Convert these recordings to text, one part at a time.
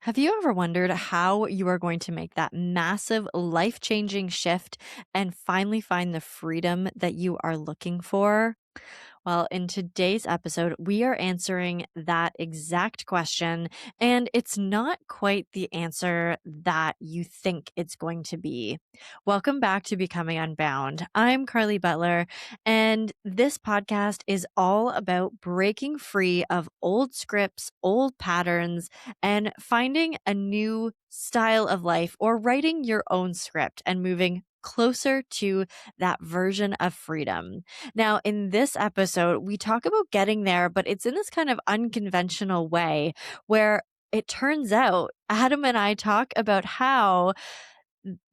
Have you ever wondered how you are going to make that massive life changing shift and finally find the freedom that you are looking for? Well, in today's episode, we are answering that exact question, and it's not quite the answer that you think it's going to be. Welcome back to Becoming Unbound. I'm Carly Butler, and this podcast is all about breaking free of old scripts, old patterns, and finding a new style of life or writing your own script and moving closer to that version of freedom. Now, in this episode, we talk about getting there, but it's in this kind of unconventional way where it turns out Adam and I talk about how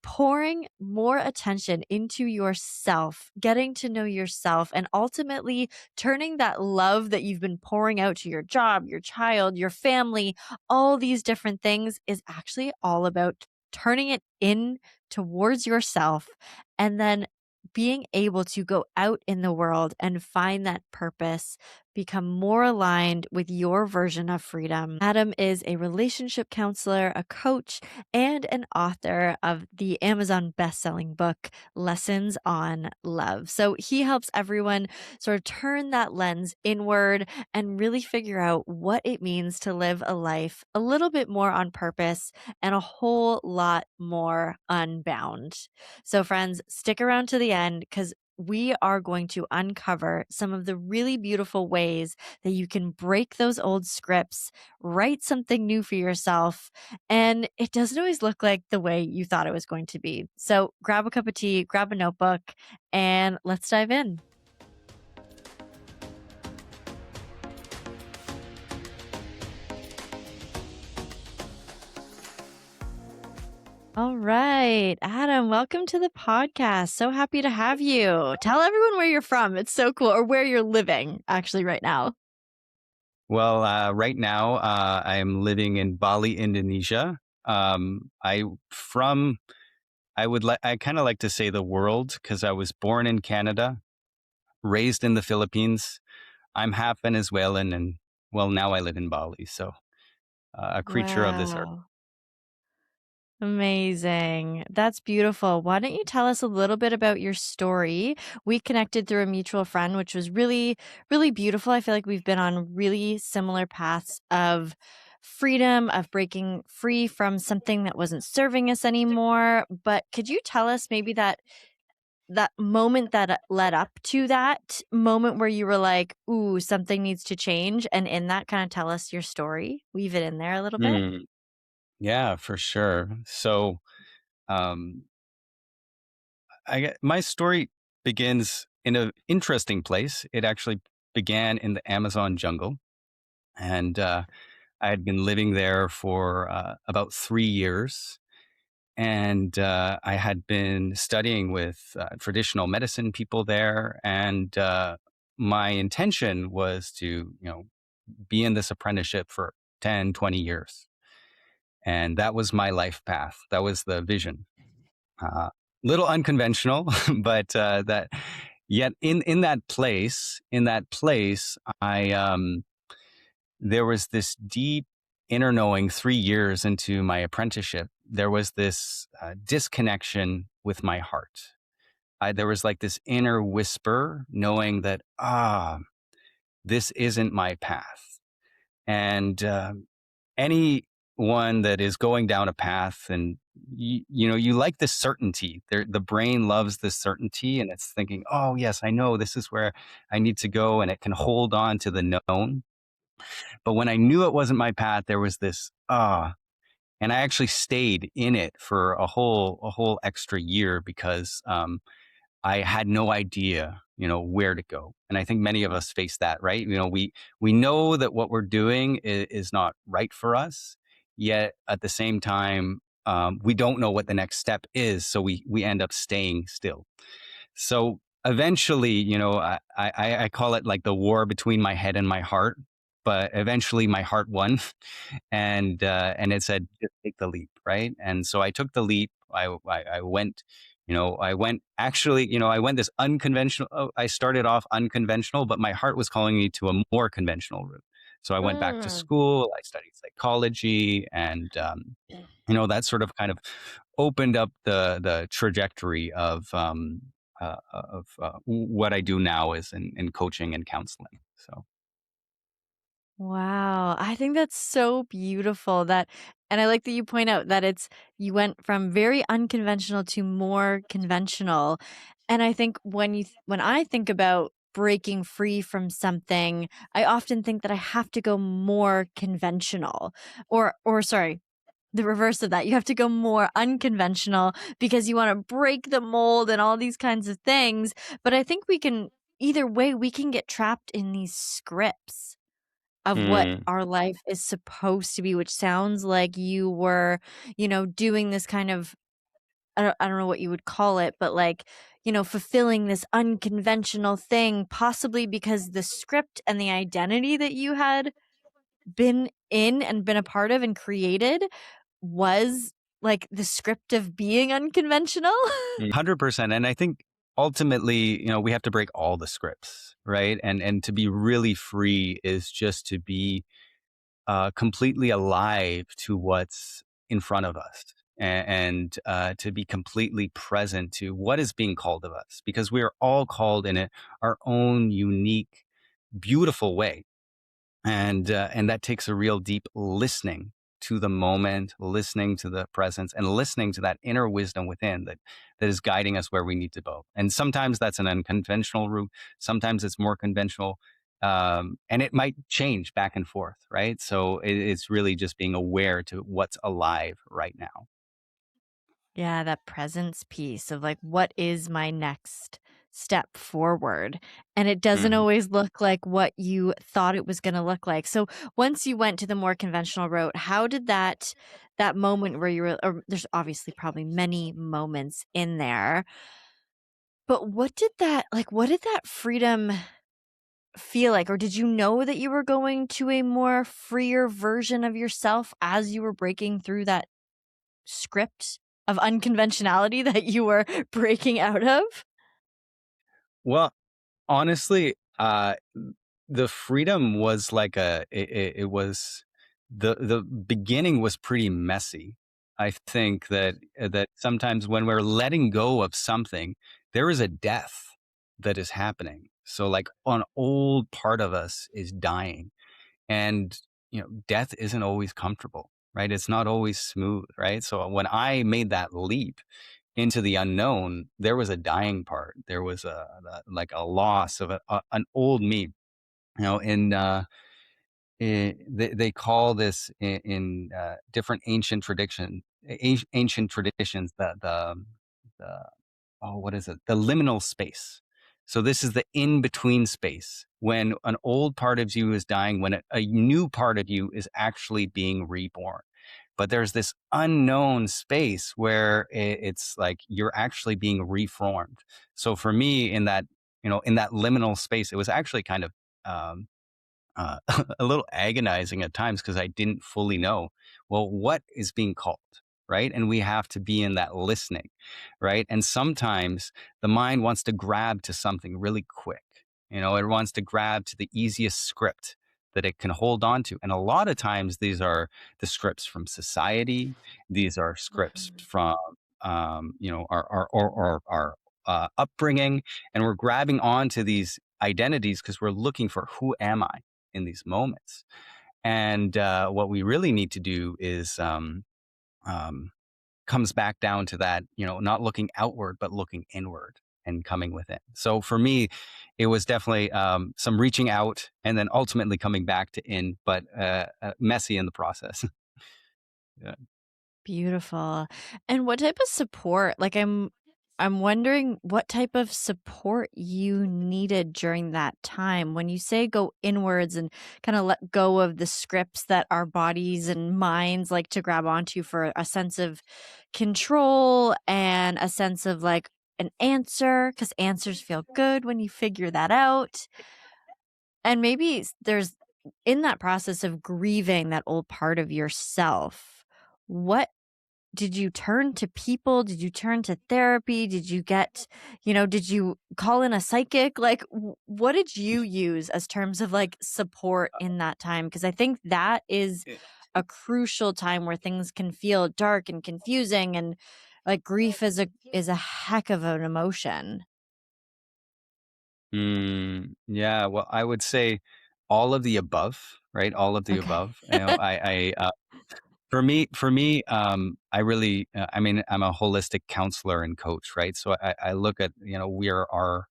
pouring more attention into yourself, getting to know yourself, and ultimately turning that love that you've been pouring out to your job, your child, your family, all these different things is actually all about turning it in towards yourself and then being able to go out in the world and find that purpose, become more aligned with your version of freedom. Adam is a relationship counselor, a coach, and an author of the Amazon best-selling book, Lessons on Love. So he helps everyone sort of turn that lens inward and really figure out what it means to live a life a little bit more on purpose and a whole lot more unbound. So, friends, stick around to the end because we are going to uncover some of the really beautiful ways that you can break those old scripts, write something new for yourself, and it doesn't always look like the way you thought it was going to be. So, grab a cup of tea, grab a notebook, and let's dive in. All right. Adam, welcome to the podcast. So happy to have you. Tell everyone where you're from. It's so cool. Or where you're living, actually, right now. Well, right now, I am living in Bali, Indonesia. I from I kind of like to say the world because I was born in Canada, raised in the Philippines. I'm half Venezuelan, and well, now I live in Bali. So a creature of this earth. Wow. Amazing. That's beautiful. Why don't you tell us a little bit about your story? We connected through a mutual friend, which was really, really beautiful. I feel like we've been on really similar paths of freedom, of breaking free from something that wasn't serving us anymore. But could you tell us maybe that moment that led up to that moment where you were like, ooh, something needs to change? And in that, kind of tell us your story, weave it in there a little bit. Hmm. Yeah, for sure. So um, my story begins in an interesting place. It actually began in the Amazon jungle, and I had been living there for about 3 years. And I had been studying with traditional medicine people there. And my intention was to, be in this apprenticeship for 10, 20 years. And that was my life path. That was the vision. Uh, Little unconventional, but that yet in that place, there was this deep inner knowing 3 years into my apprenticeship. There was this disconnection with my heart. There was like this inner whisper knowing that, this isn't my path. And anyone that is going down a path and you like the certainty. The brain loves the certainty, and it's thinking, oh yes, I know this is where I need to go, and it can hold on to the known. But when I knew it wasn't my path, there was this and I actually stayed in it for a whole extra year because I had no idea, where to go. And I think many of us face that, right? We know that what we're doing is not right for us, yet at the same time, we don't know what the next step is, so we end up staying still. So eventually, I call it like the war between my head and my heart. But eventually, my heart won, and it said, "Just take the leap," right? And so I took the leap. I went, I went actually, I went this unconventional. I started off unconventional, but my heart was calling me to a more conventional route. So I went back to Mm. school, I studied psychology, and that sort of kind of opened up the trajectory of what I do now is in coaching and counseling. So. Wow, I think that's so beautiful that and I like that you point out that you went from very unconventional to more conventional. And I think when I think about breaking free from something, I often think that I have to go more conventional or sorry, the reverse of that. You have to go more unconventional because you want to break the mold and all these kinds of things. But I think we can either way we can get trapped in these scripts of what Mm. our life is supposed to be, which sounds like you were, doing this kind of I don't know what you would call it, but like, fulfilling this unconventional thing, possibly because the script and the identity that you had been in and been a part of and created was like the script of being unconventional. 100%. And I think ultimately, we have to break all the scripts, right? And to be really free is just to be completely alive to what's in front of us. And to be completely present to what is being called of us, because we are all called in our own unique, beautiful way. And that takes a real deep listening to the moment, listening to the presence, and listening to that inner wisdom within that is guiding us where we need to go. And sometimes that's an unconventional route. Sometimes it's more conventional. And it might change back and forth, right? So it's really just being aware to what's alive right now. Yeah, that presence piece of like, what is my next step forward? And it doesn't Mhm. always look like what you thought it was going to look like. So once you went to the more conventional route, how did that moment where you were, or there's obviously probably many moments in there, but what did that freedom feel like? Or did you know that you were going to a more freer version of yourself as you were breaking through that script of unconventionality that you were breaking out of? Well, honestly, the freedom was like it was the beginning was pretty messy. I think that sometimes when we're letting go of something, there is a death that is happening. So like an old part of us is dying, and death isn't always comfortable, right? It's not always smooth, right? So when I made that leap into the unknown, there was a dying part. There was like a loss of an old me. In they call this in different ancient traditions the oh, what is it? The liminal space. So this is the in between space when an old part of you is dying, when a new part of you is actually being reborn. But there's this unknown space where it's like you're actually being reformed. So for me, in that liminal space, it was actually kind of um, uh, a little agonizing at times because I didn't fully know, well, what is being called, right? And we have to be in that listening, right? And sometimes the mind wants to grab to something really quick. It wants to grab to the easiest script that it can hold on to. And a lot of times these are the scripts from society. These are scripts Mhm. from, our upbringing. And we're grabbing onto these identities because we're looking for who am I in these moments. And what we really need to do is um, comes back down to that, not looking outward, but looking inward and coming within. So for me, it was definitely some reaching out and then ultimately coming back to in, but messy in the process. Yeah. Beautiful. And what type of support? Like I'm wondering what type of support you needed during that time. When you say go inwards and kind of let go of the scripts that our bodies and minds like to grab onto for a sense of control and a sense of like an answer, because answers feel good when you figure that out. And maybe there's in that process of grieving that old part of yourself, what did you turn to people? Did you turn to therapy? Did you get, did you call in a psychic? Like, what did you use as terms of like support in that time? Because I think that is Eh, a crucial time where things can feel dark and confusing, and like grief is a heck of an emotion. yeah, well, I would say all of the above, right? All of the Okay. above. For me, I really, I mean, I'm a holistic counselor and coach, right? So I look at, we are our,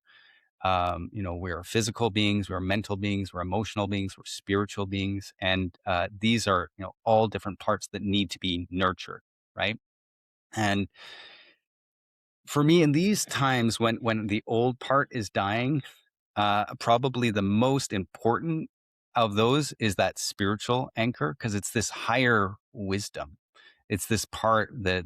we are physical beings, we're mental beings, we're emotional beings, we're spiritual beings, and these are, all different parts that need to be nurtured, right? And for me, in these times when the old part is dying, probably the most important of those is that spiritual anchor because it's this higher wisdom. It's this part that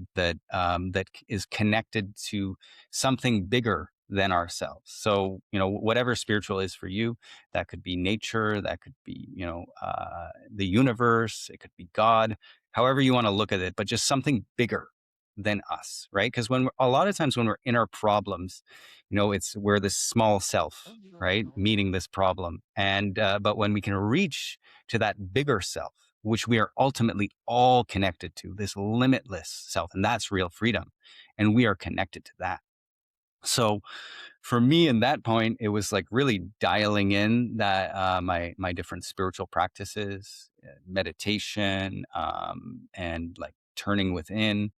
is connected to something bigger than ourselves. So whatever spiritual is for you, that could be nature, that could be the universe, it could be God, however you want to look at it, but just something bigger than us, right? Because a lot of times when we're in our problems, it's we're this small self, right, meeting this problem, and but when we can reach to that bigger self, which we are ultimately all connected to, this limitless self, and that's real freedom, and we are connected to that. So for me in that point, it was like really dialing in that my different spiritual practices, meditation, and like turning within,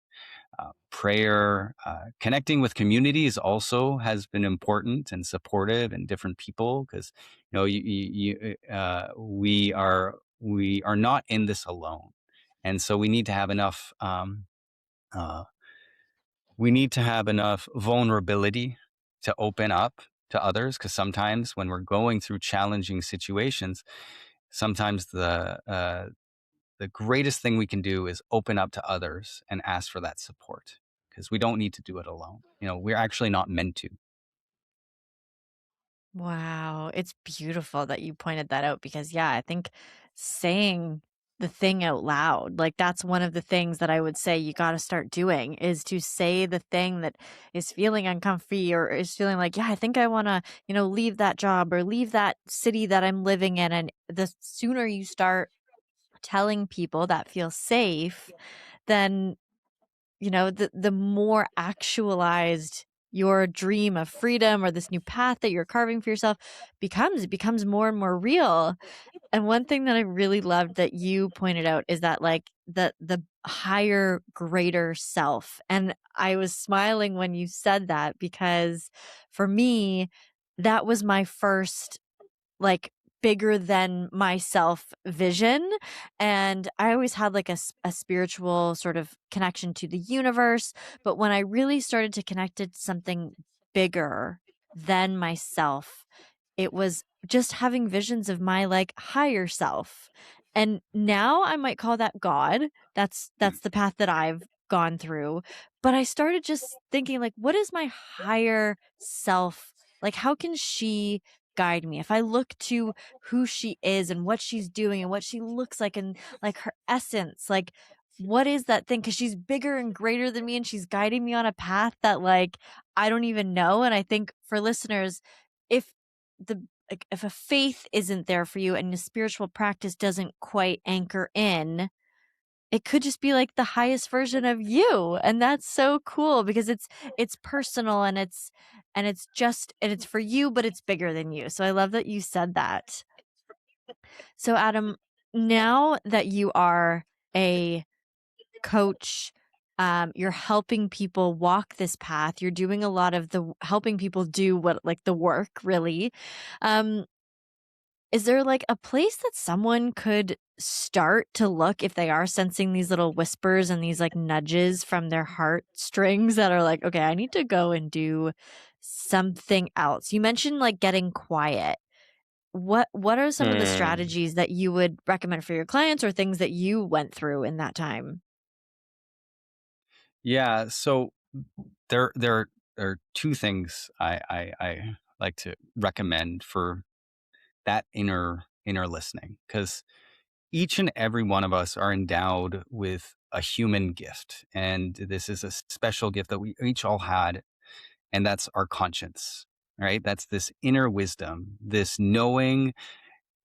prayer, connecting with communities also has been important and supportive and different people because we are not in this alone, and so uh, we need to have enough vulnerability to open up to others because sometimes when we're going through challenging situations, sometimes the greatest thing we can do is open up to others and ask for that support because we don't need to do it alone. We're actually not meant to. Wow, it's beautiful that you pointed that out because, yeah, I think saying the thing out loud, like that's one of the things that I would say you got to start doing is to say the thing that is feeling uncomfy or is feeling like, yeah, I think I want to, leave that job or leave that city that I'm living in. And the sooner you start telling people that feel safe, then the more actualized your dream of freedom or this new path that you're carving for yourself becomes. It becomes more and more real. And one thing that I really loved that you pointed out is that like the higher, greater self. And I was smiling when you said that because for me, that was my first like bigger than myself vision. And I always had like a spiritual sort of connection to the universe. But when I really started to connect it to something bigger than myself, it was just having visions of my like higher self. And now I might call that God. That's the path that I've gone through. But I started just thinking like what is my higher self? Like how can she guide me? If I look to who she is and what she's doing and what she looks like and like her essence, like what is that thing? Cuz she's bigger and greater than me and she's guiding me on a path that like I don't even know. And I think for listeners, if the like if a faith isn't there for you and the spiritual practice doesn't quite anchor in, it could just be like the highest version of you. And that's so cool because it's personal and it's for you, but it's bigger than you. So I love that you said that. So Adam, now that you are a coach, you're helping people walk this path. You're doing a lot of the helping people do what like the work really. Um, Is there like a place that someone could start to look if they are sensing these little whispers and these like nudges from their heartstrings that are like, okay, I need to go and do something else? You mentioned like getting quiet. What are some of the Hmm. strategies that you would recommend for your clients or things that you went through in that time? Yeah. So there are two things I like to recommend for that inner listening because each and every one of us are endowed with a human gift, and this is a special gift that we each all had, and that's our conscience, right? That's this inner wisdom, this knowing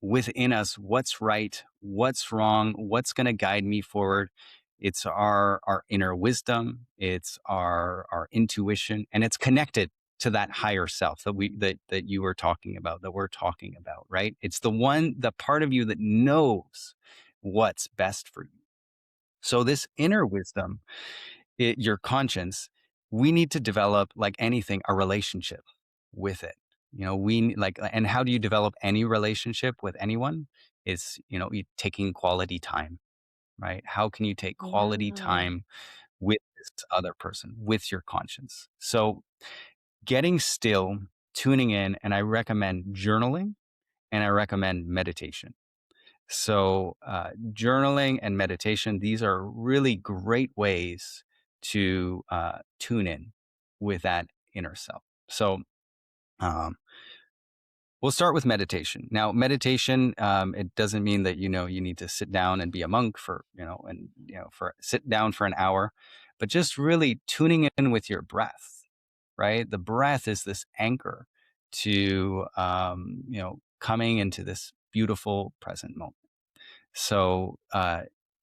within us what's right, what's wrong, what's going to guide me forward. It's our inner wisdom, it's our intuition, and it's connected to that higher self that you were talking about, that we're talking about, right? It's the part of you that knows what's best for you. So this inner wisdom, your conscience, we need to develop, like anything, a relationship with it. And how do you develop any relationship with anyone? Is, taking quality time, right? How can you take quality Yeah. time with this other person, with your conscience? So getting still, tuning in, and I recommend journaling and I recommend meditation. So, journaling and meditation, these are really great ways to tune in with that inner self. So, um, we'll start with meditation. Now, meditation, it doesn't mean that, you need to sit down and be a monk for, for sit down for an hour, but just really tuning in with your breath, right? The breath is this anchor to, coming into this beautiful present moment. So,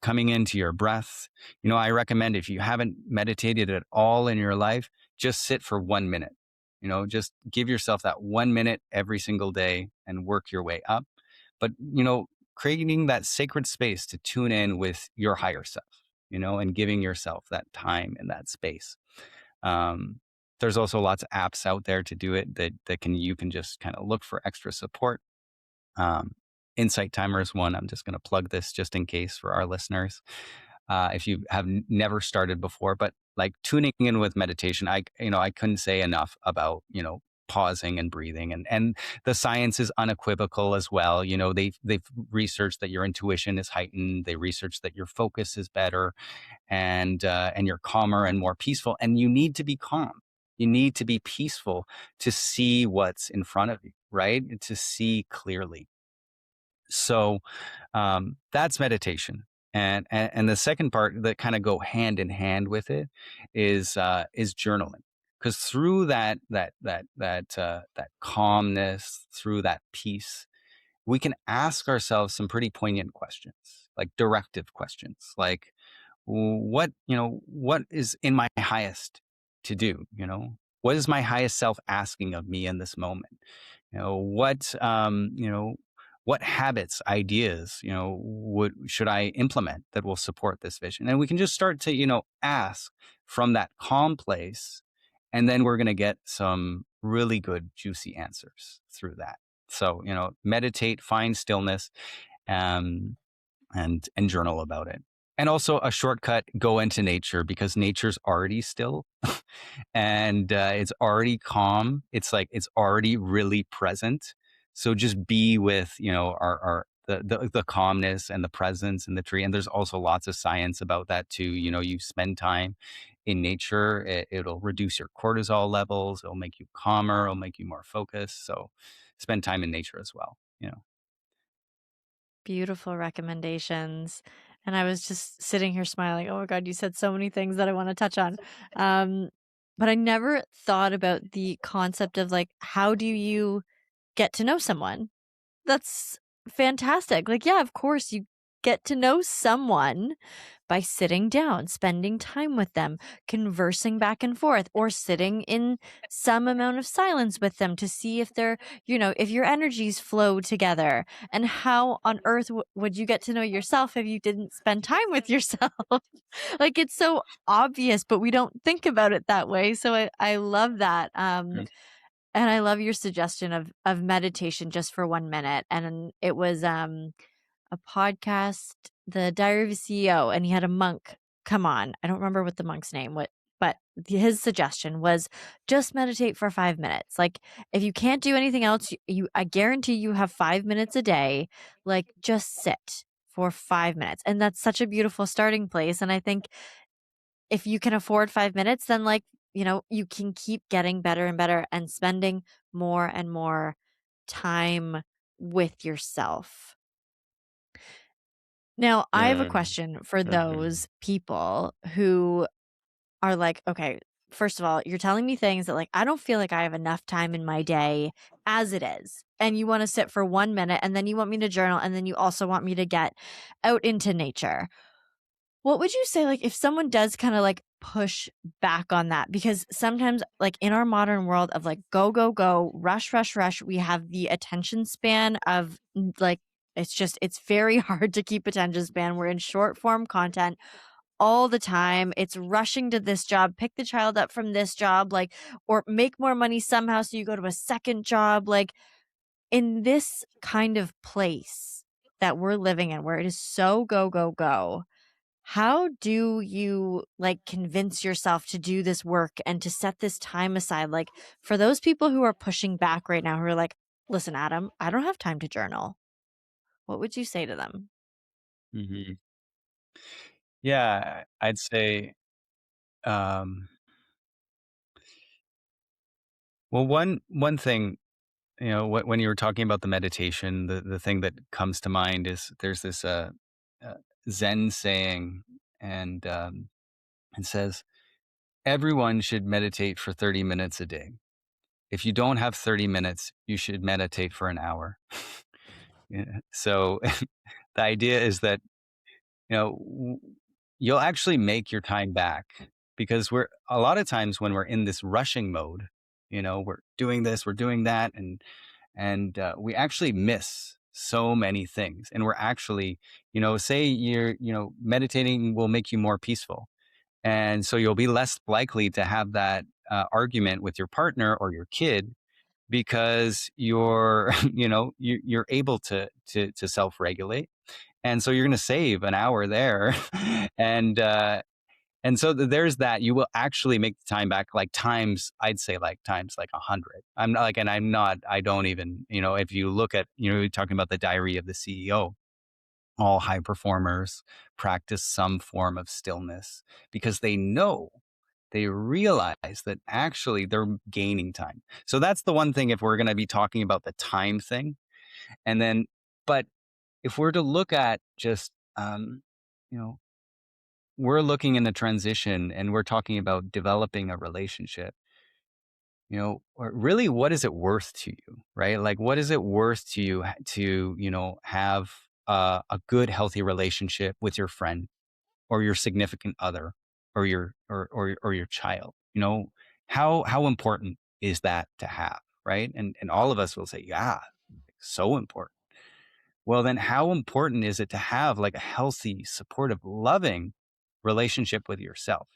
coming into your breath, I recommend, if you haven't meditated at all in your life, just sit for 1 minute. Just give yourself that 1 minute every single day and work your way up. But, creating that sacred space to tune in with your higher self, and giving yourself that time and that space. Um, there's also lots of apps out there to do it you can just kind of look for extra support. um, Insight Timer is one. I'm just going to plug this just in case for our listeners. If you have never started before, but like tuning in with meditation, I couldn't say enough about, pausing and breathing, and the science is unequivocal as well. They've researched that your intuition is heightened. They researched that your focus is better, and you're calmer and more peaceful. And you need to be calm. You need to be peaceful to see what's in front of you, right? To see clearly. So, that's meditation. And the second part that kind of go hand in hand with it is journaling. Because through that calmness, through that peace, we can ask ourselves some pretty poignant questions, like directive questions, like, what is in my highest to do? What is my highest self asking of me in this moment? you know what um you know what habits, ideas, would should I implement that will support this vision? And we can just start to, ask from that calm place, and then we're going to get some really good juicy answers through that. So, meditate, find stillness, um, and journal about it. And also a shortcut, go into nature, because nature's already still and it's already calm. It's like it's already really present. So just be with, our the calmness and the presence in the tree. And there's also lots of science about that too. You spend time in nature, it'll reduce your cortisol levels. It'll make you calmer. It'll make you more focused. So spend time in nature as well. Beautiful recommendations. And I was just sitting here smiling. Oh my God, you said so many things that I want to touch on. Um, but I never thought about the concept of like, how do you get to know someone? That's fantastic. Like, yeah, of course, you get to know someone by sitting down, spending time with them, conversing back and forth, or sitting in some amount of silence with them to see if they're, if your energies flow together. And how on earth would you get to know yourself if you didn't spend time with yourself? Like, it's so obvious, but we don't think about it that way. So I love that. And I love your suggestion of meditation just for 1 minute. And it was a podcast, The Diary of a CEO, and he had a monk come on. I don't remember what the monk's name was, but his suggestion was just meditate for 5 minutes. Like, if you can't do anything else, I guarantee you have 5 minutes a day. Like, just sit for 5 minutes. And that's such a beautiful starting place. And I think if you can afford 5 minutes, then like, you can keep getting better and better and spending more and more time with yourself. Now, I have a Uh, question for uh-huh. those people who are like, okay, first of all, you're telling me things that like I don't feel like I have enough time in my day as it is. And you want to sit for 1 minute and then you want me to journal and then you also want me to get out into nature. What would you say like if someone does kind of like push back on that? Because sometimes like in our modern world of like go go go, rush rush rush, we have the attention span of like it's very hard to keep attention span. We're in short form content all the time. It's rushing to this job, pick the child up from this job, like, or make more money somehow. So you go to a second job. Like, in this kind of place that we're living in, where it is so go, go, go, how do you like convince yourself to do this work and to set this time aside? Like, for those people who are pushing back right now, who are like, listen, Adam, I don't have time to journal. What would you say to them? Mhm. Yeah, I'd say, um, well, one thing, when you were talking about the meditation, the thing that comes to mind is there's this uh, Zen saying, and it says everyone should meditate for 30 minutes a day. If you don't have 30 minutes, you should meditate for an hour. Yeah. So the idea is that you'll actually make your time back because we're a lot of times when we're in this rushing mode, we're doing this, we're doing that, and we actually miss so many things. And we're actually, say you're, meditating will make you more peaceful, and so you'll be less likely to have that argument with your partner or your kid because you're, you're able to self regulate, and so you're going to save an hour there. and so there's that. You will actually make the time back, like times, I'd say like times like 100. I'm not like, and I'm not, I don't even, if you look at, you're talking about the diary of the CEO, all high performers practice some form of stillness because they realize that actually they're gaining time. So that's the one thing if we're going to be talking about the time thing. And then, but if we're to look at just, you know, we're looking in the transition and we're talking about developing a relationship, or really, what is it worth to you, right? Like, what is it worth to you to, have a good, healthy relationship with your friend or your significant other or or your child? How important is that to have, right? And all of us will say, yeah, so important. Well, then how important is it to have like a healthy, supportive, loving relationship with yourself?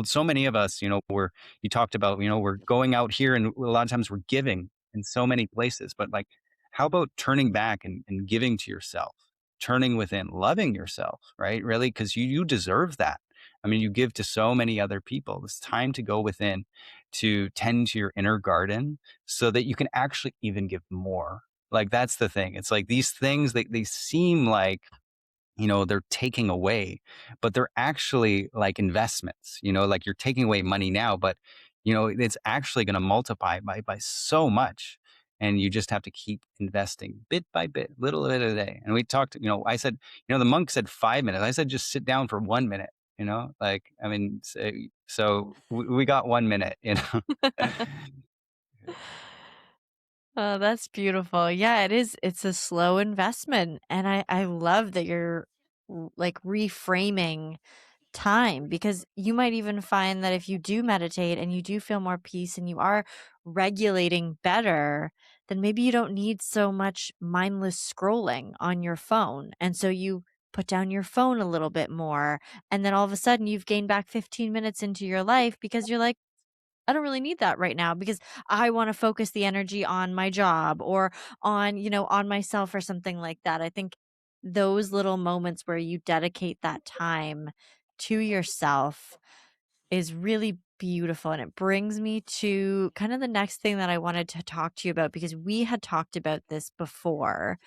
So many of us, you talked about, we're going out here and a lot of times we're giving in so many places, but like, how about turning back and giving to yourself, turning within, loving yourself, right? Really, because you deserve that. I mean, you give to so many other people. It's time to go within to tend to your inner garden so that you can actually even give more. Like, that's the thing. It's like these things, they seem like, they're taking away, but they're actually like investments, like you're taking away money now, but it's actually going to multiply by so much. And you just have to keep investing bit by bit, little bit a day. And we talked, I said, the monk said 5 minutes. I said, just sit down for 1 minute, like, I mean, so we got 1 minute, Oh, that's beautiful. Yeah, it is. It's a slow investment. And I love that you're like reframing time because you might even find that if you do meditate and you do feel more peace and you are regulating better, then maybe you don't need so much mindless scrolling on your phone. And so you put down your phone a little bit more. And then all of a sudden you've gained back 15 minutes into your life because you're like, I don't really need that right now because I want to focus the energy on my job or on, on myself or something like that. I think those little moments where you dedicate that time to yourself is really beautiful. And it brings me to kind of the next thing that I wanted to talk to you about because we had talked about this before.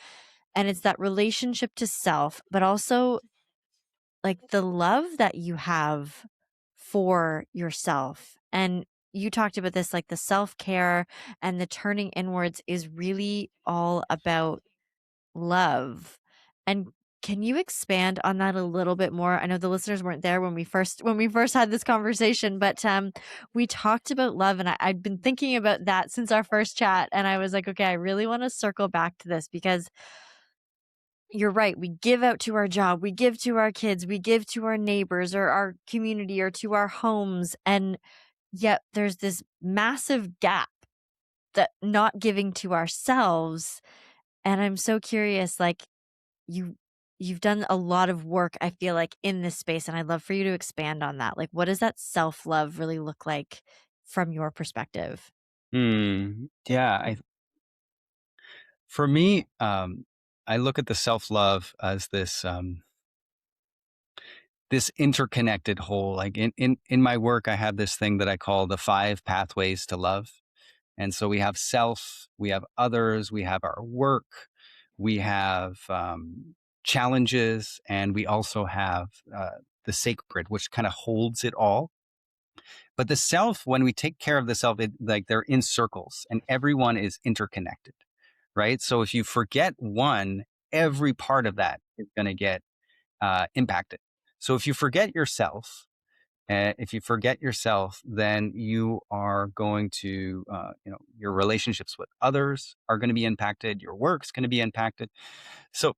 And it's that relationship to self, but also like the love that you have for yourself. And you talked about this, like the self care and the turning inwards is really all about love. And Can you expand on that a little bit more? I know the listeners weren't there when we first had this conversation, but we talked about love, and I'd been thinking about that since our first chat, and I was like, okay, I really want to circle back to this because you're right. We give out to our job, we give to our kids, we give to our neighbors or our community or to our homes, and yet there's this massive gap that not giving to ourselves. And I'm so curious, like you you've done a lot of work, I feel like, in this space, and I'd love for you to expand on that. Like, what does that self-love really look like from your perspective? Yeah, for me, I look at the self-love as this interconnected whole. Like in my work, I have this thing that I call the 5 pathways to love. And so we have self, we have others, we have our work, we have challenges, and we also have the sacred, which kind of holds it all. But the self, when we take care of the self, like they're in circles and everyone is interconnected, right? So if you forget one, every part of that is going to get impacted. So if you forget yourself, then you are going to, your relationships with others are going to be impacted. Your work's going to be impacted. So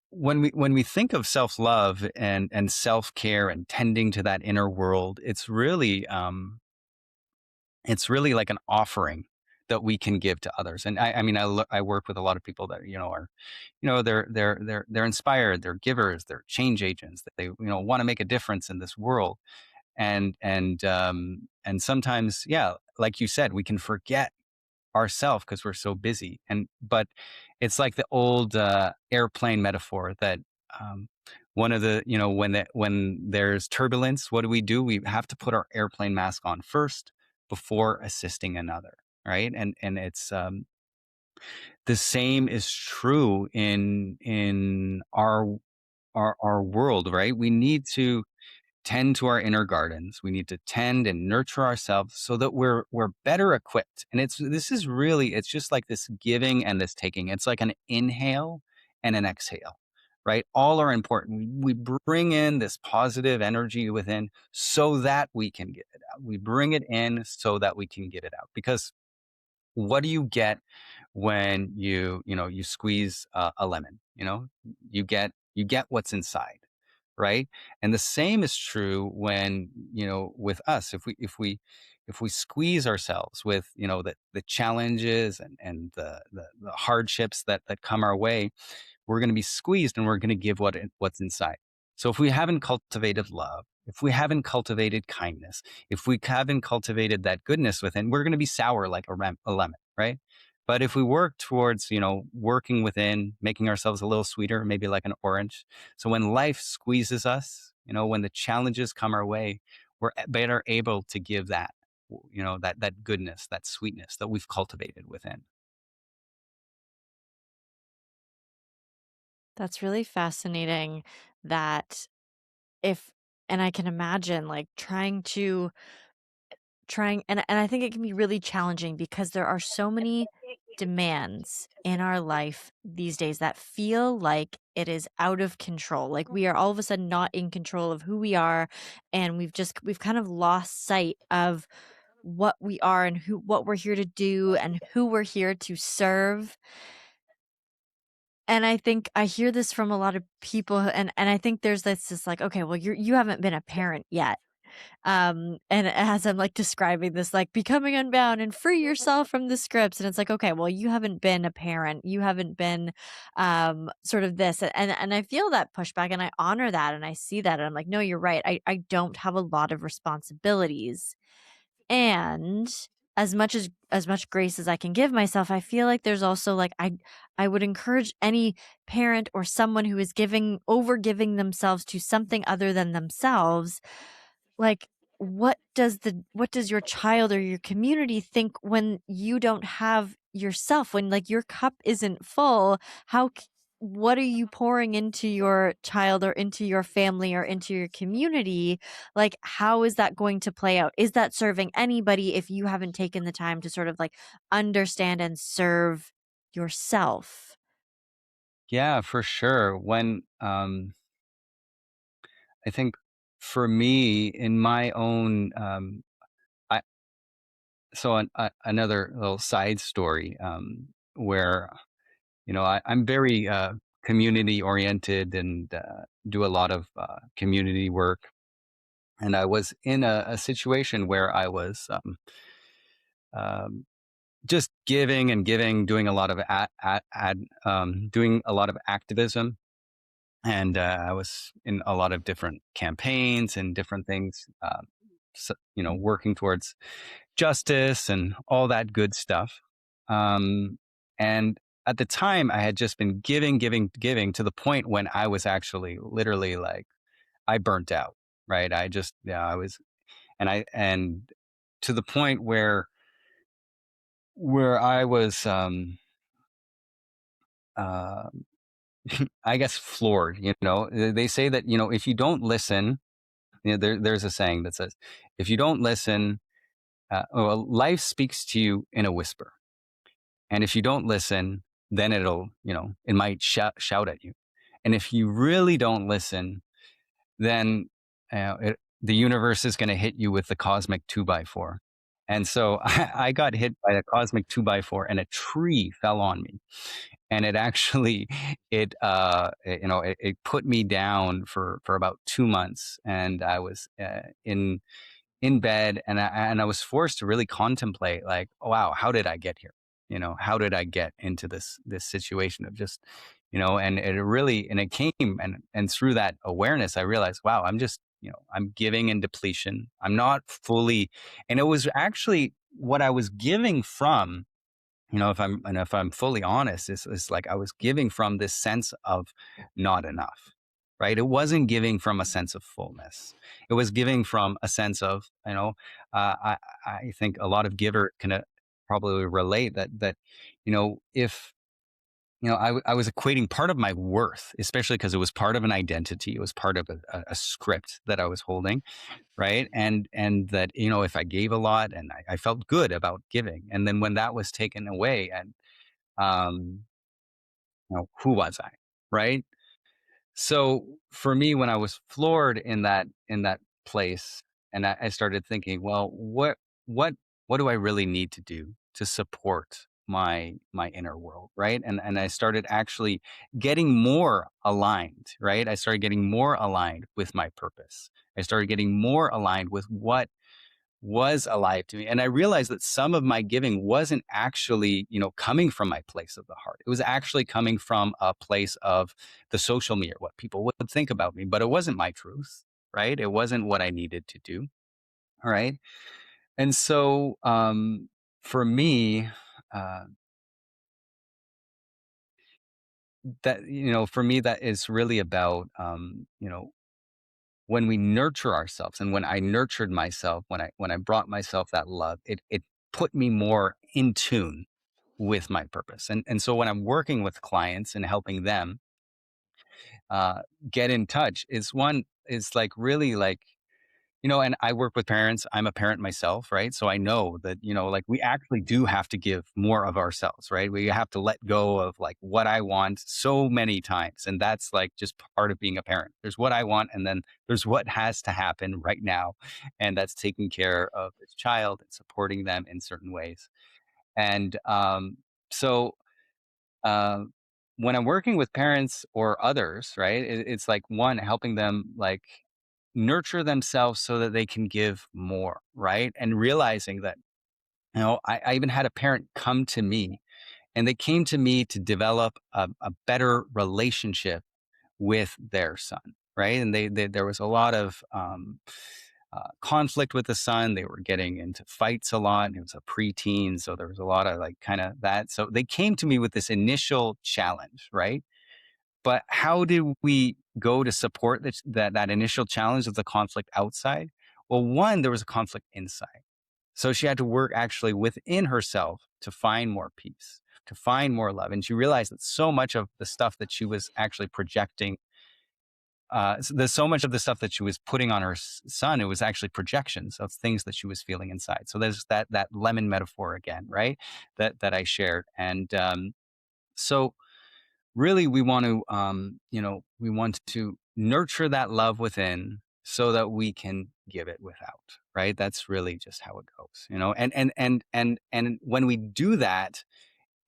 when we think of self love and self care and tending to that inner world, it's really like an offering that we can give to others. And I mean, I work with a lot of people that are, they're inspired, they're givers, they're change agents, that they want to make a difference in this world. And sometimes, yeah, like you said, we can forget ourselves because we're so busy. But it's like the old airplane metaphor that um, one of the when there's turbulence, what do? We have to put our airplane mask on first before assisting another, right? And it's the same is true in our world, right? We need to tend to our inner gardens. We need to tend and nurture ourselves so that we're better equipped. And it's just like this giving and this taking. It's like an inhale and an exhale, right? All are important. We bring in this positive energy within so that we can get it out. We bring it in so that we can get it out. Because what do you get when you squeeze a lemon? You get what's inside, right? And the same is true when with us. If we squeeze ourselves with the challenges and the hardships that come our way, we're going to be squeezed and we're going to give what's inside. So if we haven't cultivated love, if we haven't cultivated kindness, if we haven't cultivated that goodness within, we're going to be sour like a lemon, right? But if we work towards, working within, making ourselves a little sweeter, maybe like an orange. So when life squeezes us, when the challenges come our way, we're better able to give that goodness, that sweetness that we've cultivated within. That's really fascinating that if and I can imagine like trying and I think it can be really challenging because there are so many demands in our life these days that feel like it is out of control. Like we are all of a sudden not in control of who we are, and we've kind of lost sight of what we are and who what we're here to do and who we're here to serve. And I think I hear this from a lot of people, and I think there's this like, okay, well you haven't been a parent yet. And as I'm like describing this, like becoming unbound and free yourself from the scripts. And it's like, okay, well, you haven't been a parent. You haven't been sort of this. And I feel that pushback and I honor that and I see that. And I'm like, no, you're right. I don't have a lot of responsibilities. And as much grace as I can give myself, I feel like there's also like I would encourage any parent or someone who is giving themselves to something other than themselves, like, what does your child or your community think when you don't have yourself? When, like, your cup isn't full, how c what are you pouring into your child or into your family or into your community? Like, how is that going to play out? Is that serving anybody if you haven't taken the time to sort of, like, understand and serve yourself? Yeah, for sure. I think for me, in my own, I another little side story, where, I'm very, community oriented and, do a lot of, community work. And I was in a situation where I was, um, just giving and giving, doing a lot of doing a lot of activism. And, I was in a lot of different campaigns and different things, working towards justice and all that good stuff. And at the time, I had just been giving, giving, giving to the point when I was actually literally like, I burnt out, right? Yeah, I was, and to the point where I was, uh, I guess floored. They say that, if you don't listen, there's a saying that says, if you don't listen, well, life speaks to you in a whisper. And if you don't listen, then it might shout at you. And if you really don't listen, then the universe is going to hit you with the cosmic two by four. And so I got hit by a cosmic two by four, and a tree fell on me. And it actually, it put me down for about 2 months. And I was in bed, and I was forced to really contemplate, like, oh, wow, how did I get here? How did I get into this situation of just, and it came, and through that awareness, I realized, wow, I'm giving in depletion. I'm not fully, and it was actually what I was giving from, if I'm fully honest, it's like I was giving from this sense of not enough, right? It wasn't giving from a sense of fullness. It was giving from a sense of, I think a lot of giver can probably relate that, if, I was equating part of my worth, especially because it was part of an identity. It was part of a script that I was holding, right? And that, if I gave a lot, and I felt good about giving, and then when that was taken away, and um, who was I, right? So for me, when I was floored in that place, and I started thinking, well, what what do I really need to do to support my inner world, right? And I started actually getting more aligned, right? I started getting more aligned with my purpose. I started getting more aligned with what was alive to me. And I realized that some of my giving wasn't actually, coming from my place of the heart. It was actually coming from a place of the social media, what people would think about me, but it wasn't my truth, right? It wasn't what I needed to do. All right. And so, for me, uh, that is really about, when we nurture ourselves, and when I nurtured myself, when I brought myself that love, it put me more in tune with my purpose. And so when I'm working with clients and helping them uh, get in touch, is like really like, and I work with parents. I'm a parent myself, right? So I know that, like, we actually do have to give more of ourselves, right? We have to let go of like what I want so many times. And that's like just part of being a parent. There's what I want, and then there's what has to happen right now. And that's taking care of this child and supporting them in certain ways. And so uh, when I'm working with parents or others, right, it's like, one, helping them like nurture themselves so that they can give more, right? And realizing that, I even had a parent come to me, and they came to me to develop a better relationship with their son, right? And there was a lot of conflict with the son. They were getting into fights a lot. It was a preteen, so there was a lot of like kind of that. So they came to me with this initial challenge, right? But how do we go to support that initial challenge of the conflict outside? Well, one, there was a conflict inside. So she had to work actually within herself to find more peace, to find more love. And she realized that so much of the stuff that she was actually projecting, there's so much of the stuff that she was putting on her son, it was actually projections of things that she was feeling inside. So there's that lemon metaphor again, right? That I shared. And so really we want to, we want to nurture that love within so that we can give it without, right? That's really just how it goes, and when we do that,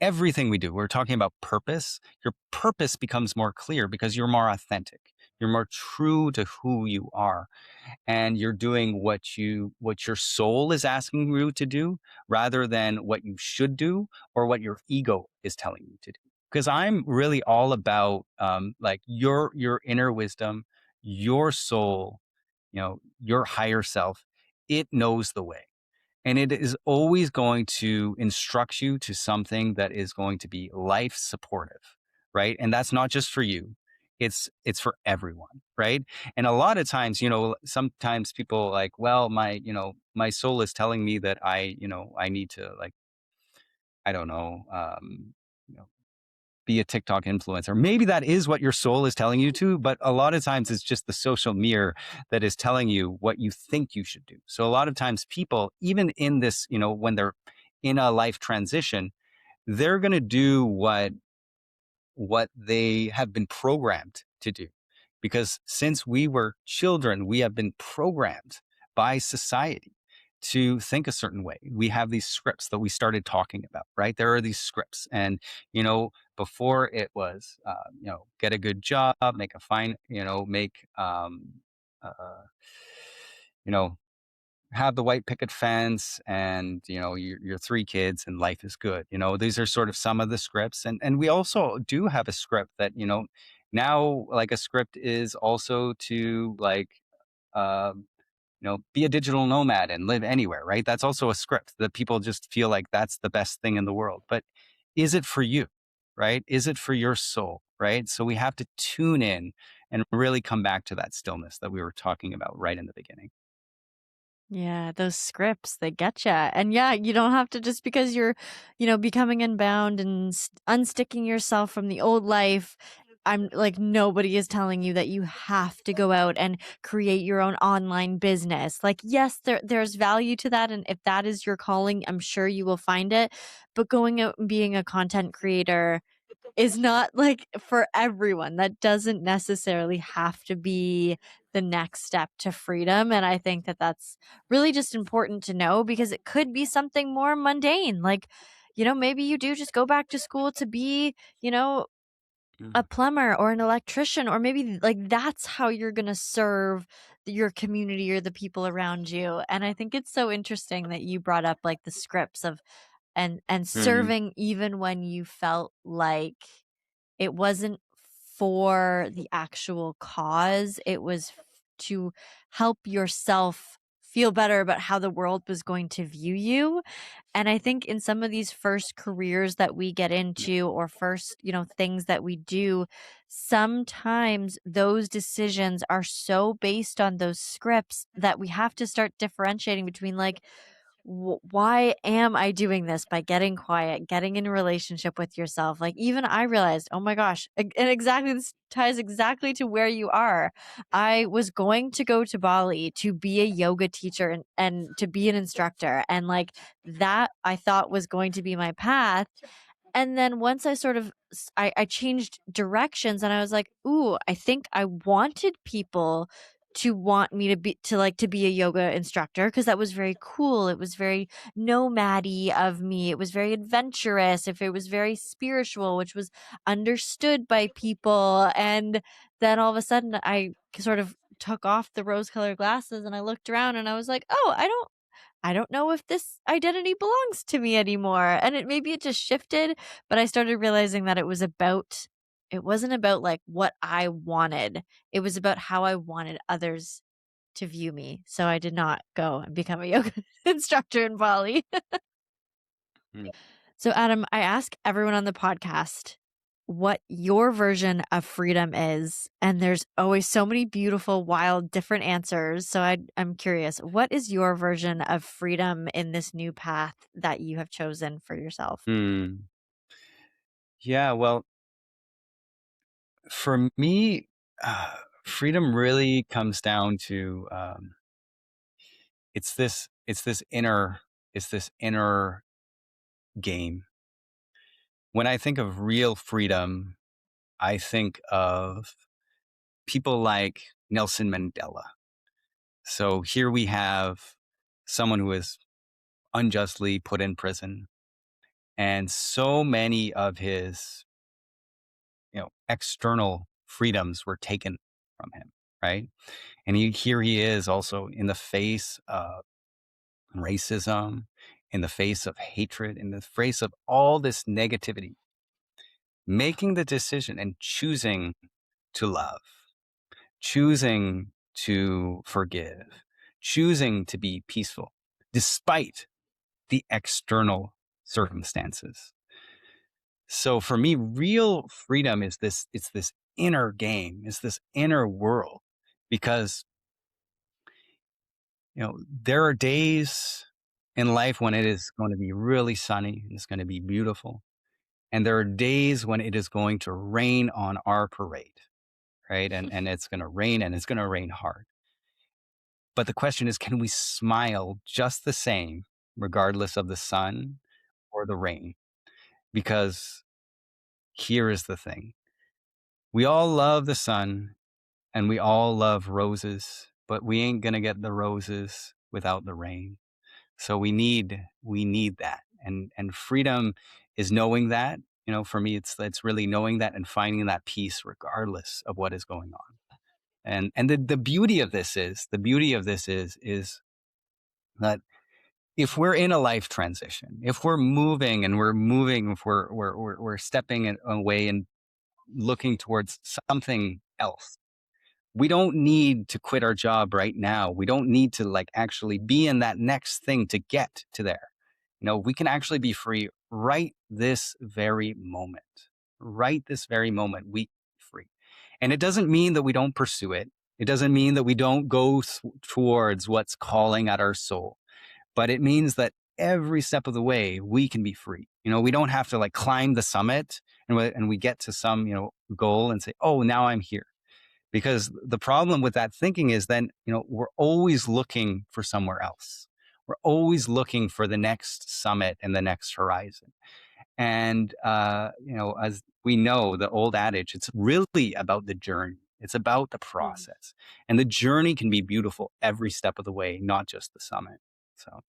everything we do, we're talking about purpose. Your purpose becomes more clear because you're more authentic. You're more true to who you are, and you're doing what your soul is asking you to do rather than what you should do or what your ego is telling you to do. Because I'm really all about like your inner wisdom, your soul, your higher self. It knows the way, and it is always going to instruct you to something that is going to be life supportive, right? And that's not just for you. It's for everyone, right? And a lot of times, sometimes people like, well, my soul is telling me that I need to, like, I don't know, you know, be a TikTok influencer. Maybe that is what your soul is telling you to, but a lot of times it's just the social mirror that is telling you what you think you should do. So a lot of times people, even in this, when they're in a life transition, they're going to do what they have been programmed to do. Because since we were children, we have been programmed by society to think a certain way. We have these scripts that we started talking about, right? There are these scripts. And, before it was, get a good job, make a fine, make, uh, you know, have the white picket fence, and your three kids, and life is good. These are sort of some of the scripts, and we also do have a script that, now, like, a script is also to, like, um be a digital nomad and live anywhere, right? That's also a script that people just feel like that's the best thing in the world. But is it for you, right? Is it for your soul, right? So we have to tune in and really come back to that stillness that we were talking about right in the beginning. Yeah, those scripts, they get you. And yeah, you don't have to just because you're, becoming unbound and unsticking yourself from the old life. I'm like, nobody is telling you that you have to go out and create your own online business. Like, yes, there's value to that. And if that is your calling, I'm sure you will find it. But going out and being a content creator is not like for everyone. That doesn't necessarily have to be the next step to freedom. And I think that that's really just important to know because it could be something more mundane. Like, maybe you do just go back to school to be, a Mhm. plumber or an electrician, or maybe like that's how you're going to serve your community or the people around you. And I think it's so interesting that you brought up like the scripts of and Mhm. serving even when you felt like it wasn't for the actual cause, it was to help yourself feel better about how the world was going to view you. And I think in some of these first careers that we get Yeah. into or first, things that we do, sometimes those decisions are so based on those scripts that we have to start differentiating between like why am I doing this by getting quiet, getting in a relationship with yourself? Like, even I realized, oh my gosh, and exactly this ties exactly to where you are. I was going to go to Bali to be a yoga teacher and to be an instructor. And like that, I thought was going to be my path. And then once I sort of I changed directions and I was like, "Ooh, I think I wanted people to want me to be a yoga instructor because that was very cool. It was very nomady of me. It was very adventurous. If it was very spiritual, which was understood by people. And then all of a sudden I sort of took off the rose-colored glasses and I looked around and I was like, "Oh, I don't know if this identity belongs to me anymore." And it just shifted, but I started realizing that it wasn't about like what I wanted. It was about how I wanted others to view me. So I did not go and become a yoga instructor in Bali. Mm. So Adam, I ask everyone on the podcast what your version of freedom is, and there's always so many beautiful, wild, different answers. So I'm curious, what is your version of freedom in this new path that you have chosen for yourself? Mm. Yeah, well, for me, uh, freedom really comes down to, it's this inner game. When I think of real freedom, I think of people like Nelson Mandela. So here we have someone who is unjustly put in prison, and so many of his, external freedoms were taken from him, right? And here he is also in the face of racism, in the face of hatred, in the face of all this negativity, making the decision and choosing to love, choosing to forgive, choosing to be peaceful, despite the external circumstances. So for me, real freedom is this, it's this inner game, it's this inner world, because, there are days in life when it is going to be really sunny and it's going to be beautiful. And there are days when it is going to rain on our parade, right? And it's going to rain, and it's going to rain hard. But the question is, can we smile just the same, regardless of the sun or the rain? Because here is the thing: we all love the sun and we all love roses, but we ain't going to get the roses without the rain. So we need that. And freedom is knowing that. For me, it's really knowing that and finding that peace regardless of what is going on. And the beauty of this is that if we're in a life transition, if we're moving and we're moving, if we're stepping away and looking towards something else, we don't need to quit our job right now. We don't need to like actually be in that next thing to get to there. We can actually be free right this very moment. Right this very moment, we can be free. And it doesn't mean that we don't pursue it. It doesn't mean that we don't go towards what's calling at our soul, but it means that every step of the way we can be free. We don't have to like climb the summit and we get to some, goal and say, "Oh, now I'm here." Because the problem with that thinking is then, we're always looking for somewhere else. We're always looking for the next summit and the next horizon. And, as we know, the old adage, it's really about the journey. It's about the process. And the journey can be beautiful every step of the way, not just the summit. So,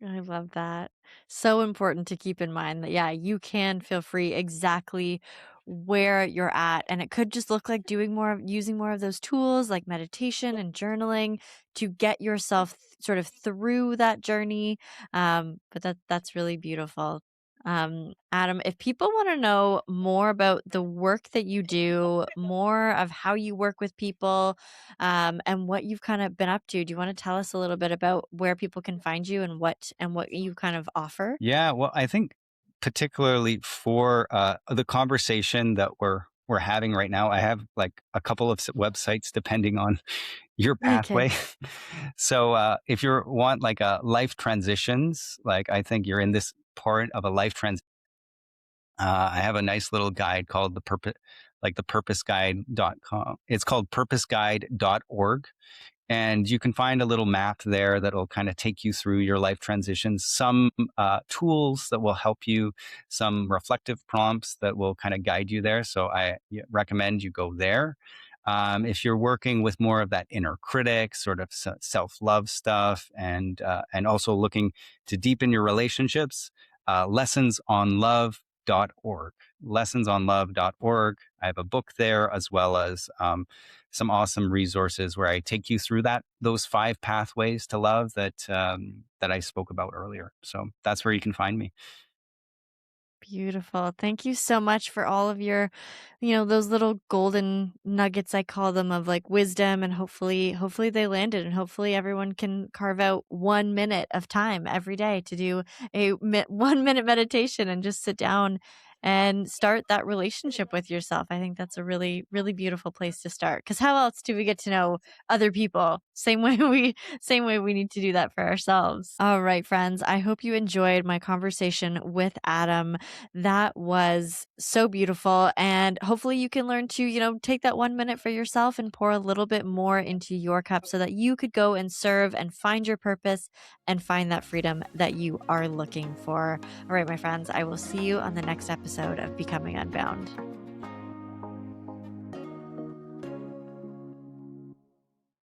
I love that. So important to keep in mind that, yeah, you can feel free exactly where you're at. And it could just look like using more of those tools like meditation and journaling to get yourself sort of through that journey. But that's really beautiful. Adam, if people want to know more about the work that you do, more of how you work with people, and what you've kind of been up to. Do you want to tell us a little bit about where people can find you and what you kind of offer? yeah, well, I think particularly for the conversation that we're having right now, I have like a couple of websites depending on your Okay. pathway. So if you want like a life transitions, like I think you're in this part of a life transition. I have a nice little guide called the purposeguide.com. It's called purposeguide.org. And you can find a little map there that'll kind of take you through your life transitions, some tools that will help you, some reflective prompts that will kind of guide you there. So I recommend you go there. If you're working with more of that inner critic, sort of self-love stuff, and also looking to deepen your relationships, lessonsonlove.org. Lessonsonlove.org. I have a book there, as well as some awesome resources where I take you through those 5 pathways to love that I spoke about earlier. So that's where you can find me. Beautiful. Thank you so much for all of your those little golden nuggets I call them of like wisdom, and hopefully they landed, and hopefully everyone can carve out 1 minute of time every day to do a 1 minute meditation and just sit down and start that relationship with yourself. I think that's a really really beautiful place to start, cuz how else do we get to know other people? Same way we need to do that for ourselves. All right, friends, I hope you enjoyed my conversation with Adam. That was so beautiful. And hopefully you can learn to take that 1 minute for yourself and pour a little bit more into your cup so that you could go and serve and find your purpose and find that freedom that you are looking for. All right, my friends, I will see you on the next episode. episode of Becoming Unbound.